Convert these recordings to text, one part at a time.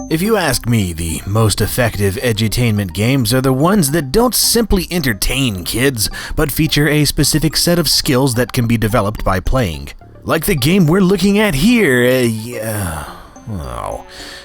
If you ask me, the most effective edutainment games are the ones that don't simply entertain kids, but feature a specific set of skills that can be developed by playing. Like the game we're looking at here,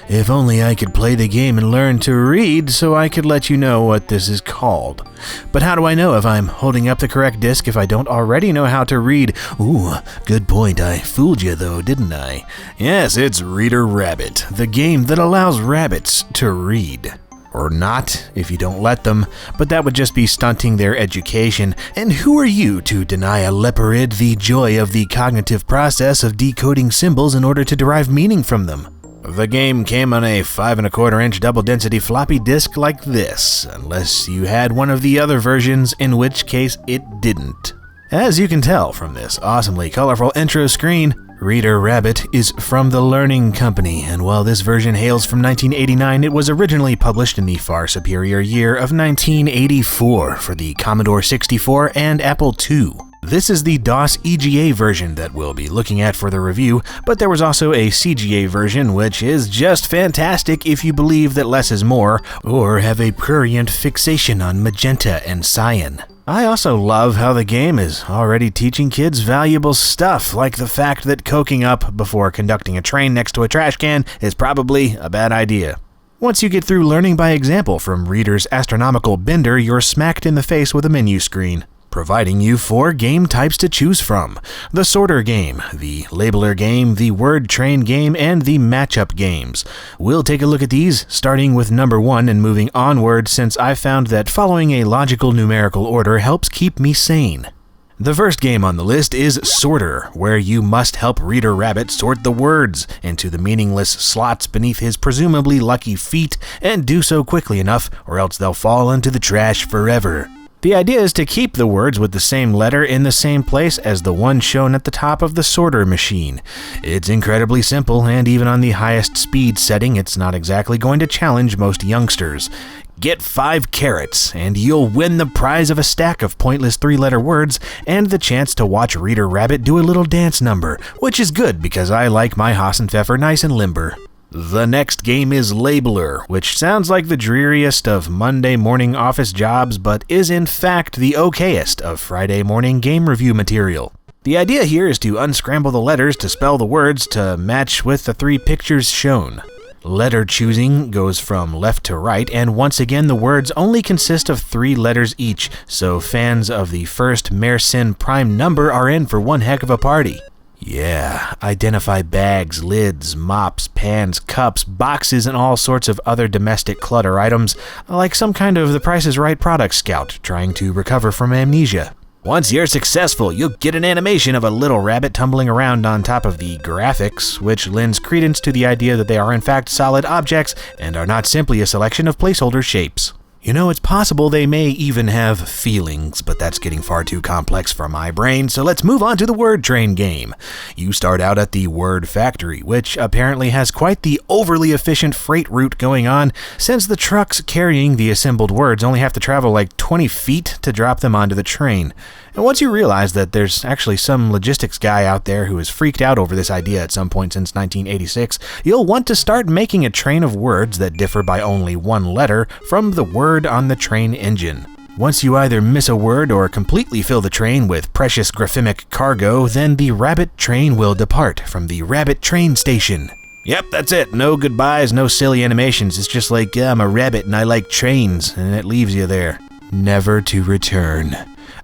if only I could play the game and learn to read so I could let you know what this is called. But how do I know if I'm holding up the correct disc if I don't already know how to read? Ooh, good point. I fooled you though, didn't I? Yes, it's Reader Rabbit, the game that allows rabbits to read. Or not, if you don't let them, but that would just be stunting their education. And who are you to deny a leopard the joy of the cognitive process of decoding symbols in order to derive meaning from them? The game came on a 5¼ double-density floppy disk like this, unless you had one of the other versions, in which case it didn't. As you can tell from this awesomely colorful intro screen, Reader Rabbit is from the Learning Company, and while this version hails from 1989, it was originally published in the far superior year of 1984 for the Commodore 64 and Apple II. This is the DOS EGA version that we'll be looking at for the review, but there was also a CGA version, which is just fantastic if you believe that less is more, or have a prurient fixation on magenta and cyan. I also love how the game is already teaching kids valuable stuff, like the fact that coking up before conducting a train next to a trash can is probably a bad idea. Once you get through learning by example from Reader's astronomical bender, you're smacked in the face with a menu screen, providing you 4 game types to choose from: the sorter game, the labeler game, the word train game, and the matchup games. We'll take a look at these, starting with number 1 and moving onward, since I found that following a logical numerical order helps keep me sane. The first game on the list is Sorter, where you must help Reader Rabbit sort the words into the meaningless slots beneath his presumably lucky feet, and do so quickly enough, or else they'll fall into the trash forever. The idea is to keep the words with the same letter in the same place as the one shown at the top of the sorter machine. It's incredibly simple, and even on the highest speed setting, it's not exactly going to challenge most youngsters. Get 5 carrots, and you'll win the prize of a stack of pointless 3-letter words and the chance to watch Reader Rabbit do a little dance number, which is good because I like my Hassenpfeffer nice and limber. The next game is Labeler, which sounds like the dreariest of Monday morning office jobs, but is in fact the okayest of Friday morning game review material. The idea here is to unscramble the letters to spell the words to match with the 3 pictures shown. Letter choosing goes from left to right, and once again the words only consist of 3 letters each, so fans of the first Mersenne prime number are in for one heck of a party. Yeah, identify bags, lids, mops, pans, cups, boxes, and all sorts of other domestic clutter items, like some kind of The Price is Right product scout trying to recover from amnesia. Once you're successful, you'll get an animation of a little rabbit tumbling around on top of the graphics, which lends credence to the idea that they are in fact solid objects and are not simply a selection of placeholder shapes. You know, it's possible they may even have feelings, but that's getting far too complex for my brain, so let's move on to the word train game. You start out at the Word Factory, which apparently has quite the overly efficient freight route going on, since the trucks carrying the assembled words only have to travel like 20 feet to drop them onto the train. And once you realize that there's actually some logistics guy out there who has freaked out over this idea at some point since 1986, you'll want to start making a train of words that differ by only 1 letter from the word on the train engine. Once you either miss a word or completely fill the train with precious graphemic cargo, then the rabbit train will depart from the rabbit train station. Yep, that's it. No goodbyes, no silly animations. It's just like, I'm a rabbit and I like trains, and it leaves you there, never to return.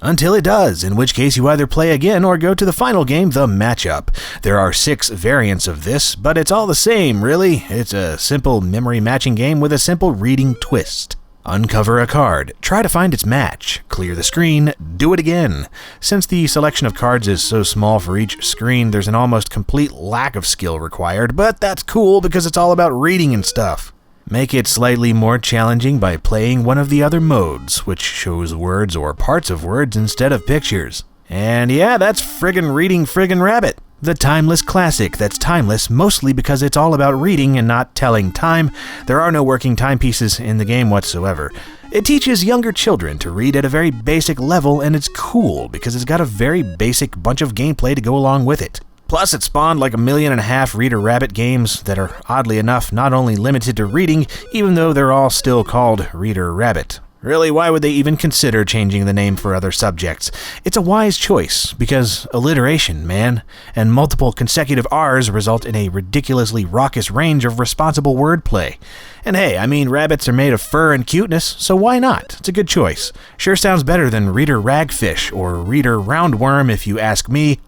Until it does, in which case you either play again or go to the final game, the matchup. There are 6 variants of this, but it's all the same, really. It's a simple memory matching game with a simple reading twist. Uncover a card, try to find its match, clear the screen, do it again. Since the selection of cards is so small for each screen, there's an almost complete lack of skill required, but that's cool because it's all about reading and stuff. Make it slightly more challenging by playing one of the other modes, which shows words or parts of words instead of pictures. And yeah, that's friggin' Reading Friggin' Rabbit. The timeless classic that's timeless mostly because it's all about reading and not telling time. There are no working timepieces in the game whatsoever. It teaches younger children to read at a very basic level, and it's cool because it's got a very basic bunch of gameplay to go along with it. Plus, it spawned like 1.5 million Reader Rabbit games that are, oddly enough, not only limited to reading, even though they're all still called Reader Rabbit. Really, why would they even consider changing the name for other subjects? It's a wise choice, because alliteration, man, and multiple consecutive R's result in a ridiculously raucous range of responsible wordplay. And hey, I mean, rabbits are made of fur and cuteness, so why not? It's a good choice. Sure sounds better than Reader Ragfish, or Reader Roundworm if you ask me.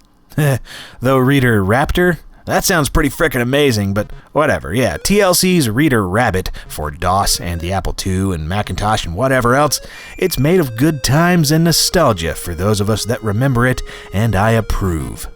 Though Reader Raptor? That sounds pretty frickin' amazing, but whatever, yeah. TLC's Reader Rabbit, for DOS and the Apple II and Macintosh and whatever else, it's made of good times and nostalgia for those of us that remember it, and I approve.